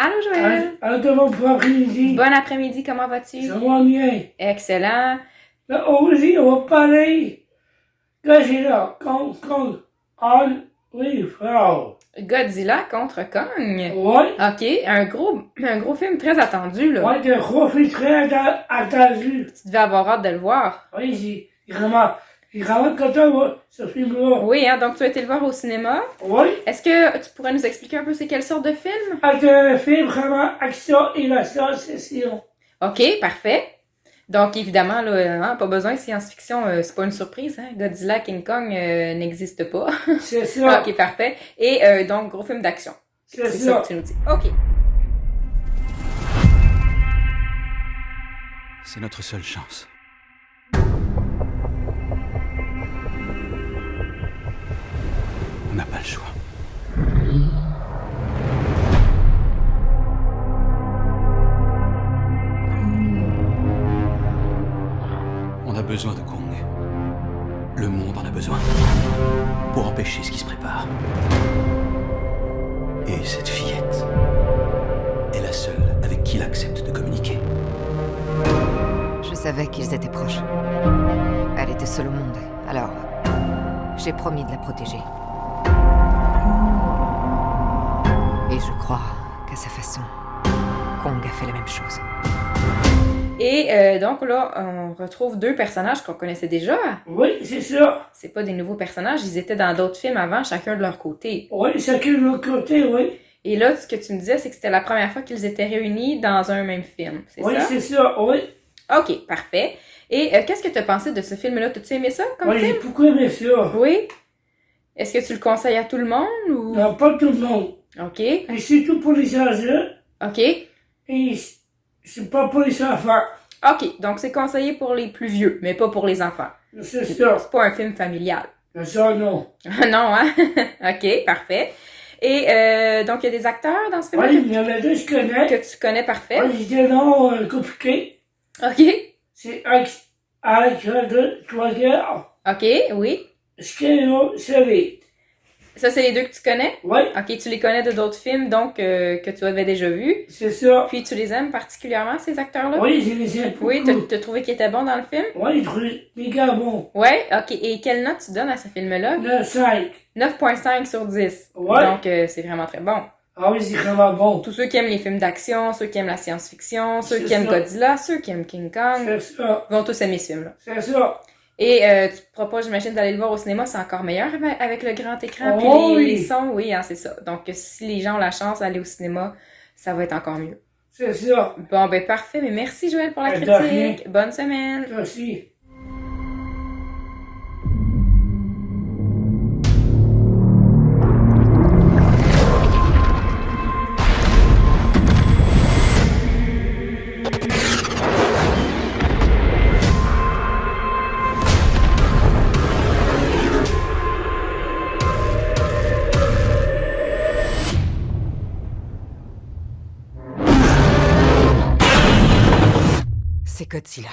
Allô, Joël? Allô, bon après-midi. Bon après-midi, comment vas-tu? Ça va bien. Excellent. Là, aujourd'hui, on va parler Godzilla contre Henry Ford. Godzilla contre Kong. Ouais. OK, un gros film très attendu, là. Ouais, de gros films très attendu. Tu devais avoir hâte de le voir. Oui, j'ai vraiment content, ouais, ce film-là. Oui, hein, donc tu as été le voir au cinéma. Oui. Est-ce que tu pourrais nous expliquer un peu c'est quelle sorte de film? Un film vraiment action et la science-fiction. OK, parfait. Donc, évidemment, là, hein, pas besoin de science-fiction, c'est pas une surprise, hein? Godzilla, King Kong n'existe pas. C'est ça. OK, parfait. Et donc, gros film d'action. C'est ça que tu nous dis. OK. C'est notre seule chance. On n'a pas le choix. On a besoin de Kong. Le monde en a besoin. Pour empêcher ce qui se prépare. Et cette fillette est la seule avec qui il accepte de communiquer. Je savais qu'ils étaient proches. Elle était seule au monde, alors j'ai promis de la protéger. Et je crois qu'à sa façon, Kong a fait la même chose. Et donc là, on retrouve deux personnages qu'on connaissait déjà. Oui, c'est ça. C'est pas des nouveaux personnages, ils étaient dans d'autres films avant, chacun de leur côté. Oui, chacun de notre côté, oui. Et là, ce que tu me disais, c'est que c'était la première fois qu'ils étaient réunis dans un même film, c'est Oui, ça? c'est ça, oui. OK, parfait. Et qu'est-ce que tu as pensé de ce film-là? T'as-tu aimé ça comme Oui, film? j'ai beaucoup aimé ça. Oui? Est-ce que tu le conseilles à tout le monde ou... Non, pas tout le monde. OK. Mais surtout pour les âgés. OK. Et c'est pas pour les enfants. OK, donc c'est conseillé pour les plus vieux, mais pas pour les enfants. C'est ça. C'est pas un film familial. Ça, non. Non, hein? OK, parfait. Et donc, il y a des acteurs dans ce film-là Oui, il y en a deux que je connais. que tu connais parfait. Oui, j'ai des noms compliqués. OK. C'est Alexandre Troyer, OK, oui. Skélo Seri. Ça, c'est les deux que tu connais? Oui, OK, tu les connais de d'autres films, donc, que tu avais déjà vus. c'est ça. Puis, tu les aimes particulièrement, ces acteurs-là? Oui, je les aime beaucoup. Oui, t'as trouvé qu'ils étaient bons dans le film? Oui, je trouve méga bon. Ouais, OK. Et quelle note tu donnes à ce film-là? Le 5. 9,5 sur 10. Ouais. Donc, c'est vraiment très bon. Ah oui, c'est vraiment bon. Tous ceux qui aiment les films d'action, ceux qui aiment la science-fiction, ceux C'est qui aiment ça. Godzilla, ceux qui aiment King Kong, C'est ça. vont tous aimer ce film-là. C'est ça. Et tu te proposes, j'imagine, d'aller le voir au cinéma, c'est encore meilleur avec le grand écran puis Oh les oui. sons. Oui, hein, c'est ça. Donc, si les gens ont la chance d'aller au cinéma, ça va être encore mieux. C'est ça. Bon, ben parfait. Mais merci, Joël, pour la De rien. critique. Bonne semaine. Toi aussi. C'est Godzilla.